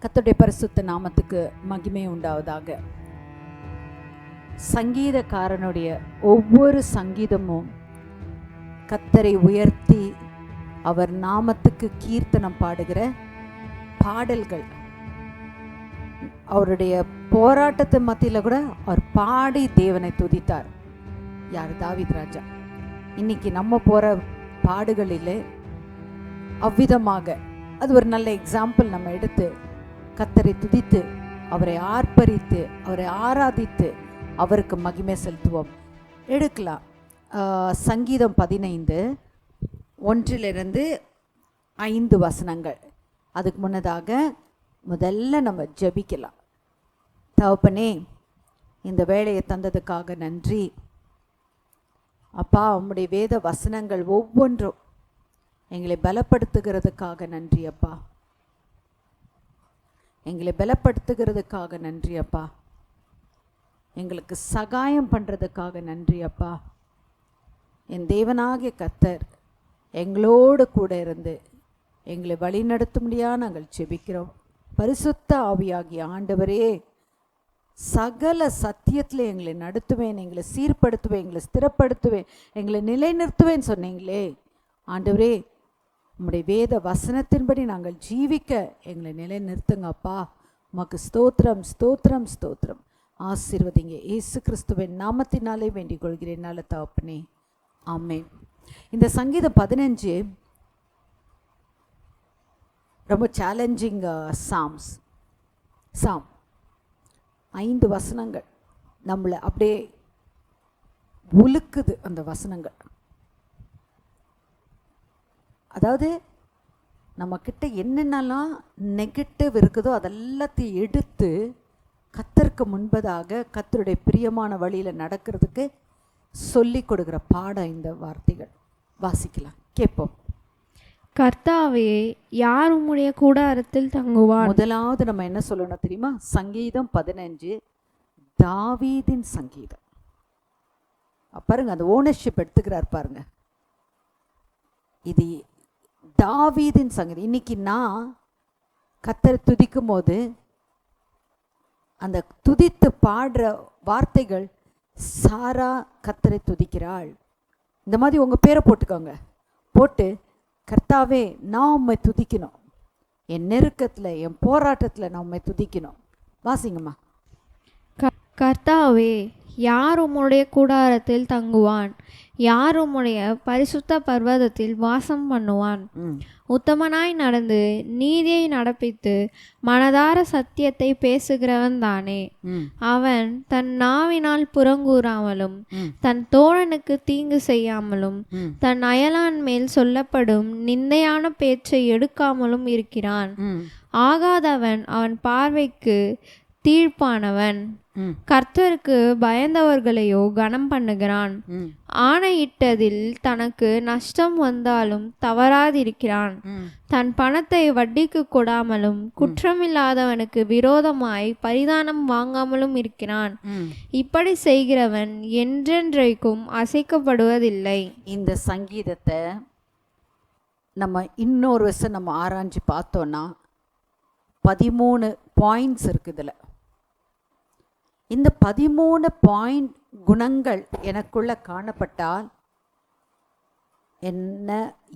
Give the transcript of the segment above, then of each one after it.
கர்த்தருடைய பரிசுத்த நாமத்துக்கு மகிமை உண்டாவதாக. சங்கீதக்காரனுடைய ஒவ்வொரு சங்கீதமும் கர்த்தரை உயர்த்தி அவர் நாமத்துக்கு கீர்த்தனம் பாடுகிற பாடல்கள். அவருடைய போராட்டத்தை மத்தியில் கூட அவர் பாடி தேவனை துதித்தார். யார்? தாவீது ராஜா. இன்னைக்கு நம்ம போற பாடுகளிலே அவ்விதமாக அது ஒரு நல்ல எக்ஸாம்பிள். நம்ம எடுத்து கர்த்தரை துதித்து அவரை ஆர்ப்பரித்து அவரை ஆராதித்து அவருக்கு மகிமை செலுத்துவோம். எடுக்கலாம். சங்கீதம் 15:1-5 வசனங்கள். அதுக்கு முன்னதாக முதல்ல நம்ம ஜெபிக்கலாம். தகப்பனே, இந்த வேலையை தந்ததுக்காக நன்றி அப்பா. உம்முடைய வேத வசனங்கள் ஒவ்வொன்றும் எங்களை பலப்படுத்துகிறதுக்காக நன்றி அப்பா. எங்களை பலப்படுத்துகிறதுக்காக நன்றி அப்பா. எங்களுக்கு சகாயம் பண்ணுறதுக்காக நன்றி அப்பா. என் தேவனாகிய கர்த்தர் எங்களோடு கூட இருந்து எங்களை வழிநடத்தும்படியா நாங்கள் ஜெபிக்கிறோம். பரிசுத்த ஆவியாகிய ஆண்டவரே, சகல சத்தியத்தில் எங்களை நடத்துவேன், எங்களை சீர்படுத்துவேன், எங்களை ஸ்திரப்படுத்துவேன், எங்களை நிலைநிறுத்துவேன் சொன்னீங்களே ஆண்டவரே. உம்முடைய வேத வசனத்தின்படி நாங்கள் ஜீவிக்க எங்களை நிலைநிறுத்துங்க அப்பா. உமக்கு ஸ்தோத்திரம் ஸ்தோத்திரம் ஸ்தோத்திரம். ஆசீர்வதிங்க. இயேசு கிறிஸ்துவின் நாமத்தினாலே வேண்டிக் கொள்கிறேன் நல்ல தகப்பனே, ஆமென். இந்த சங்கீதம் 15 ரொம்ப சேலஞ்சிங் சாம் 5 வசனங்கள் நம்மளை அப்படியே உலுக்குது. அந்த வசனங்கள் அதாவது நம்மக்கிட்ட என்னென்னலாம் நெகட்டிவ் இருக்குதோ அதெல்லாத்தையும் எடுத்து கர்த்தருக்கு முன்பதாக கர்த்தருடைய பிரியமான வழியில் நடக்கிறதுக்கு சொல்லி கொடுக்குற பாடம் இந்த வார்த்தைகள். வாசிக்கலாம், கேட்போம். கர்த்தாவே, யார் உம்முடைய கூடாரத்தில் தங்குவார்? முதலாவது நம்ம என்ன சொல்லணும் தெரியுமா? சங்கீதம் 15 தாவீதின் சங்கீதம். பாருங்க, அந்த ஓனர்ஷிப் எடுத்துக்கிறார் பாருங்க. இது தாவீதின் சங்கீதம். இன்னைக்கு நான் கர்த்தரை துதிக்கும் போது அந்த துதித்து பாடுற வார்த்தைகள், சாரா கர்த்தரை துதிக்கிறாள். இந்த மாதிரி உங்கள் பேரை போட்டுக்கோங்க. போட்டு, கர்த்தாவே நான் உம்மை துதிக்கணும், என் நெருக்கத்தில் என் போராட்டத்தில் நான் உம்மை துதிக்கணும். வாசிங்கம்மா. கர்த்தாவே, யார் உம்முடைய கூடாரத்தில் தங்குவான்? யார் உம்முடைய பரிசுத்த பர்வதத்தில் வாசம் பண்ணுவான்? உத்தமனாய் நடந்து நீதியை நடப்பித்து மனதார சத்தியத்தை பேசுகிறவன் தானே. அவன் தன் நாவினால் புறங்கூறாமலும் தன் தோழனுக்கு தீங்கு செய்யாமலும் தன் அயலான் மேல் சொல்லப்படும் நிந்தையான பேச்சை எடுக்காமலும் இருக்கிறான். ஆகாதவன் அவன் பார்வைக்கு தீர்ப்பானவன். கர்த்தருக்கு பயந்தவர்களையோ கனம் பண்ணுகிறான். ஆணையிட்டதில் தனக்கு நஷ்டம் வந்தாலும் தவறாதிருக்கிறான். தன் பணத்தை வட்டிக்கு கொடாமலும் குற்றமில்லாதவனுக்கு விரோதமாய் பரிதானம் வாங்காமலும் இருக்கிறான். இப்படி செய்கிறவன் என்றென்றைக்கும் அசைக்கப்படுவதில்லை. இந்த சங்கீதத்தை நம்ம இன்னொரு வருஷம் நம்ம ஆராய்ச்சி பார்த்தோன்னா 13 பாயிண்ட்ஸ் இருக்குது இதில். இந்த 13 பாயிண்ட் குணங்கள் எனக்குள்ள காணப்பட்டால் என்ன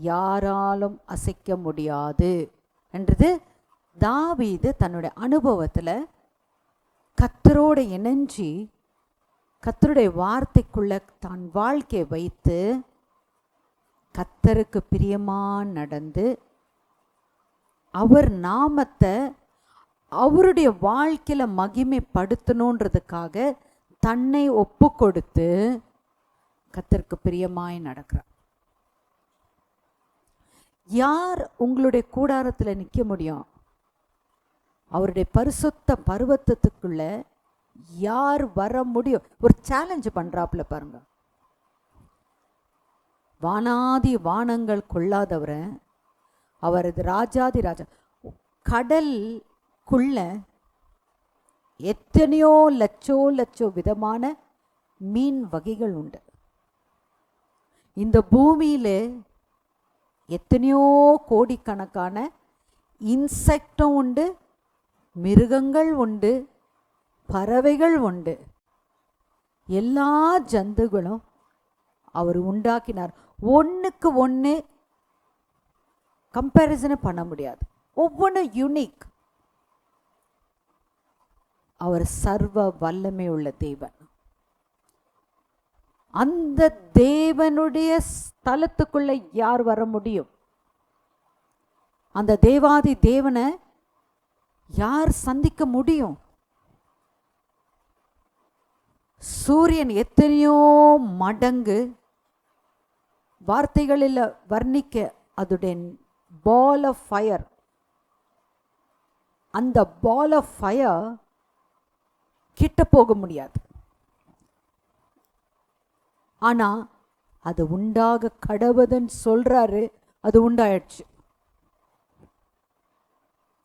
யாராலும் அசைக்க முடியாது என்றது தாவீது தன்னுடைய அனுபவத்தில் கர்த்தரோடு இணைஞ்சி கர்த்தருடைய வார்த்தைக்குள்ள தான் வாழ்க்கையை வைத்து கர்த்தருக்கு பிரியமாக நடந்து அவர் நாமத்தை அவருடைய வாழ்க்கையில் மகிமைப்படுத்தணுன்றதுக்காக தன்னை ஒப்பு கொடுத்து கர்த்தருக்கு பிரியமாய் நடக்கிறார். யார் உங்களுடைய கூடாரத்தில் நிற்க முடியும்? அவருடைய பரிசுத்த பர்வதத்துக்குள்ள யார் வர முடியும்? ஒரு சேலஞ்சு பண்றாப்புல பாருங்க. வானாதி வானங்கள் கொள்ளாதவரை அவரது ராஜாதி ராஜா. கடலுக்குள்ள எத்தனையோ லட்சோ விதமான மீன் வகைகள் உண்டு. இந்த பூமியில எத்தனையோ கோடிக்கணக்கான இன்செக்டும் உண்டு, மிருகங்கள் உண்டு, பறவைகள் உண்டு, எல்லா ஜந்துகளும் அவர் உண்டாக்கினார். ஒன்றுக்கு ஒன்று கம்பேரிசனை பண்ண முடியாது, ஒவ்வொன்றும் யூனிக். அவர் சர்வ வல்லமை உள்ள தேவன். அந்த தேவனுடைய ஸ்தலத்துக்குள்ள யார் வர முடியும்? அந்த தேவாதி தேவனை யார் சந்திக்க முடியும்? சூரியன் எத்தனையோ மடங்கு வார்த்தைகளில் வர்ணிக்க, அதுடைய பால் ஆஃப் ஃபயர், அந்த பால் ஆஃப் ஃபயர் கிட்ட போக முடியாது. ஆனா அது உண்டாக கடவுதுன்னு சொல்றாரு, அது உண்டாயிடுச்சு.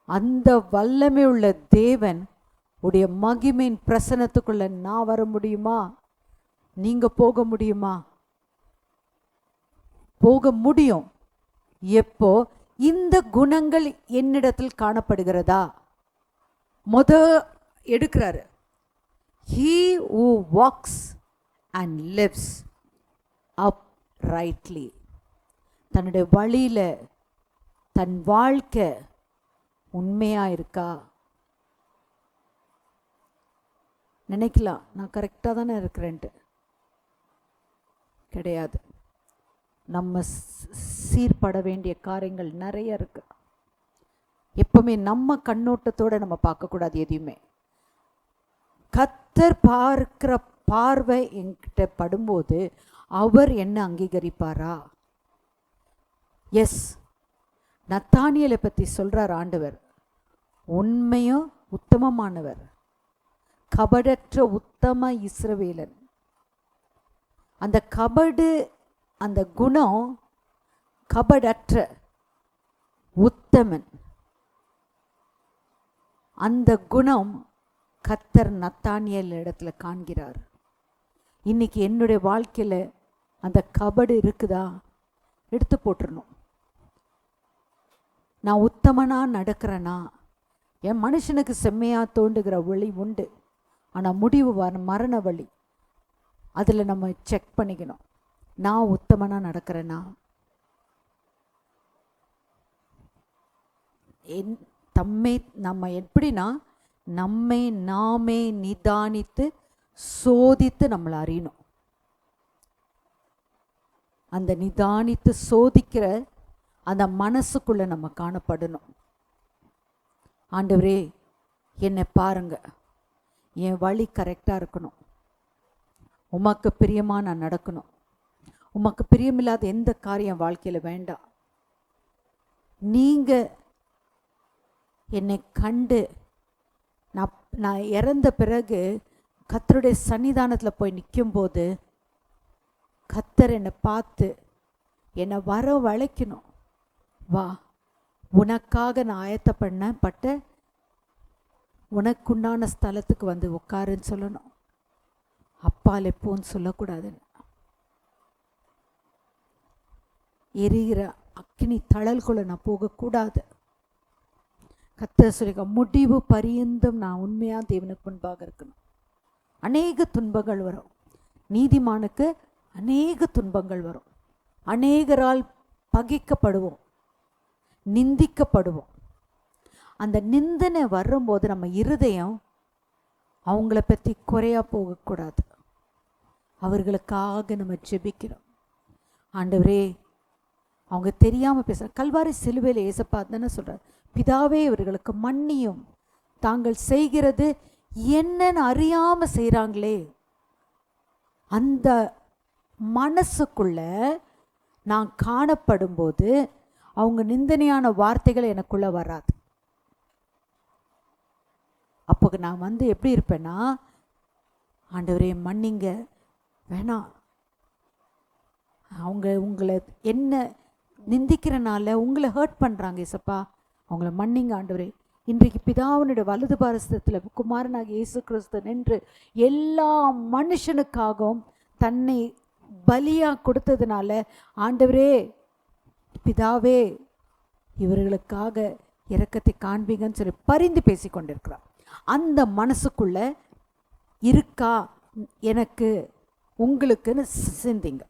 அந்த வல்லமை உள்ள தேவன் உடைய மகிமையின் பிரசனத்துக்குள்ள நான் வர முடியுமா? நீங்க போக முடியுமா? போக முடியும். எப்போ இந்த குணங்கள் என்னிடத்தில் காணப்படுகிறதா? எடுக்கிறாரு. He who walks and lives uprightly. தன்னுடைய வழியில தன் வாழ்க்கை உண்மையா இருக்கா? நினைக்கலாம் நான் கரெக்டாக தானே இருக்கிறேன்ட்டு. கிடையாது. நம்ம சீர்பட வேண்டிய காரியங்கள் நிறைய இருக்கு. எப்பவுமே நம்ம கண்ணோட்டத்தோடு நம்ம பார்க்கக்கூடாது எதையுமே. கர்த்தர் பார்க்கிற பார்வை என்கிட்ட படும்போது அவர் என்ன அங்கீகரிப்பாரா? எஸ், நத்தானியலை பற்றி சொல்கிறார் ஆண்டவர். உண்மையும் உத்தமமானவர், கபடற்ற உத்தம இஸ்ரவேலன். அந்த கபடு, அந்த குணம், கபடற்ற உத்தமன், அந்த குணம் கர்த்தர் நத்தானியல் இடத்துல காண்கிறார். இன்னைக்கு என்னுடைய வாழ்க்கையில் அந்த கபடு இருக்குதா? எடுத்து போட்டுறணும். நான் உத்தமனா நடக்கிறேனா? என் மனுஷனுக்கு செம்மையா தோண்டுகிற வழி உண்டு, ஆனால் முடிவு மரண வழி. அதில் நம்ம செக் பண்ணிக்கணும். நான் உத்தமனா நடக்கிறேனா? நம்ம எப்படின்னா, நம்மை நாமே நிதானித்து சோதித்து நம்மளை அறியணும். அந்த நிதானித்து சோதிக்கிற அந்த மனசுக்குள்ள நம்ம காணப்படணும். ஆண்டவரே என்னை பாருங்க, என் வழி கரெக்டாக இருக்கணும், உமக்கு பிரியமாக நான் நடக்கணும், உமக்கு பிரியமில்லாத எந்த காரியம் வாழ்க்கையில் வேண்டாம். நீங்கள் என்னை கண்டு நான் இறந்த பிறகு கர்த்தருடைய சன்னிதானத்தில் போய் நிற்கும்போது கர்த்தர் என்னை பார்த்து என்னை வரவழைக்கணும். வா, உனக்காக நான் ஆயத்தப்பட்ட உனக்குண்டான ஸ்தலத்துக்கு வந்து உட்காருன்னு சொல்லணும். அப்பால் எப்போன்னு சொல்லக்கூடாதுன்னு. எரிகிற அக்கினி தழல்குள்ள நான் போகக்கூடாது. கர்த்தர் சொல்லிக்க, முடிவு பரியந்தம் நான் உண்மையாக தேவனுக்கு முன்பாக இருக்கணும். அநேக துன்பங்கள் வரும், நீதிமானுக்கு அநேக துன்பங்கள் வரும். அநேகரால் பகைக்கப்படுவோம், நிந்திக்கப்படுவோம். அந்த நிந்தனை வரும்போது நம்ம இருதயம் அவங்கள பற்றி குறையா போகக்கூடாது. அவர்களுக்காக நம்ம ஜெபிக்கிறோம். ஆண்டவரே, அவங்க தெரியாமல் பேசுகிற கல்வாரி சிலுவையில் ஏசப்பா தானே சொல்கிறார், பிதாவே இவர்களுக்கு மன்னியும், தாங்கள் செய்கிறது என்னன்னு அறியாமல் செய்கிறாங்களே. அந்த மனசுக்குள்ள நான் காணப்படும்போது அவங்க நிந்தனையான வார்த்தைகள் எனக்குள்ள வராது. அப்போ நான் எப்படி இருப்பேன்னா, ஆண்டவரே மன்னிங்க, வேணாம், அவங்க உங்களை என்ன நிந்திக்கிறனால உங்களை ஹர்ட் பண்ணுறாங்க ஏசப்பா, அவங்கள மன்னிங்க ஆண்டவரே. இன்றைக்கு பிதாவினுடைய வலது பாரசத்தில் குமாரனாக இயேசு கிறிஸ்து நின்று எல்லா மனுஷனுக்காகவும் தன்னை பலியாக கொடுத்ததுனால, ஆண்டவரே பிதாவே இவர்களுக்காக இரக்கத்தை காண்பீங்கன்னு சொல்லி பரிந்து பேசி கொண்டிருக்கிறார். அந்த மனசுக்குள்ள இருக்கா எனக்கு உங்களுக்குன்னு சிந்திங்க.